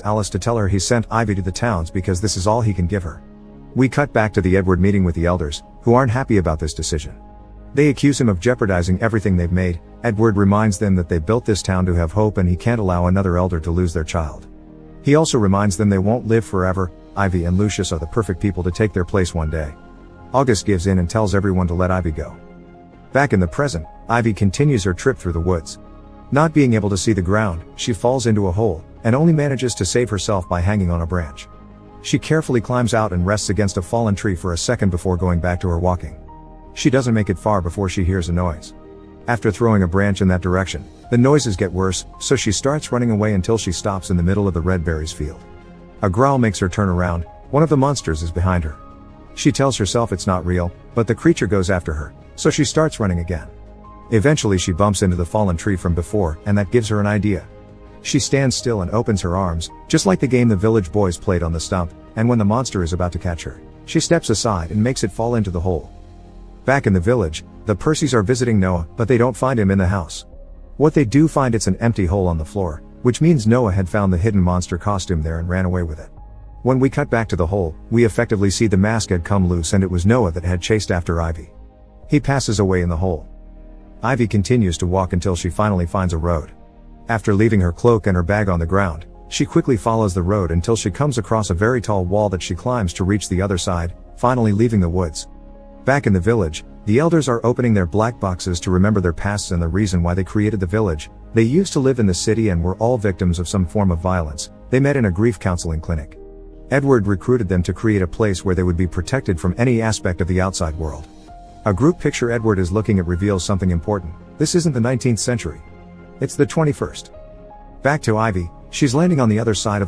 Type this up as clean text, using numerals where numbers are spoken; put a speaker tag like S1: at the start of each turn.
S1: Alice to tell her he sent Ivy to the towns because this is all he can give her. We cut back to the Edward meeting with the elders, who aren't happy about this decision. They accuse him of jeopardizing everything they've made. Edward reminds them that they built this town to have hope and he can't allow another elder to lose their child. He also reminds them they won't live forever. Ivy and Lucius are the perfect people to take their place one day. August gives in and tells everyone to let Ivy go. Back in the present, Ivy continues her trip through the woods. Not being able to see the ground, she falls into a hole, and only manages to save herself by hanging on a branch. She carefully climbs out and rests against a fallen tree for a second before going back to her walking. She doesn't make it far before she hears a noise. After throwing a branch in that direction, the noises get worse, so she starts running away until she stops in the middle of the red berries field. A growl makes her turn around. One of the monsters is behind her. She tells herself it's not real, but the creature goes after her, so she starts running again. Eventually she bumps into the fallen tree from before, and that gives her an idea. She stands still and opens her arms, just like the game the village boys played on the stump, and when the monster is about to catch her, she steps aside and makes it fall into the hole. Back in the village, the Percys are visiting Noah, but they don't find him in the house. What they do find, it's an empty hole on the floor, which means Noah had found the hidden monster costume there and ran away with it. When we cut back to the hole, we effectively see the mask had come loose and it was Noah that had chased after Ivy. He passes away in the hole. Ivy continues to walk until she finally finds a road. After leaving her cloak and her bag on the ground, she quickly follows the road until she comes across a very tall wall that she climbs to reach the other side, finally leaving the woods. Back in the village, the elders are opening their black boxes to remember their pasts and the reason why they created the village. They used to live in the city and were all victims of some form of violence. They met in a grief counseling clinic. Edward recruited them to create a place where they would be protected from any aspect of the outside world. A group picture Edward is looking at reveals something important. This isn't the 19th century. It's the 21st. Back to Ivy, she's landing on the other side of the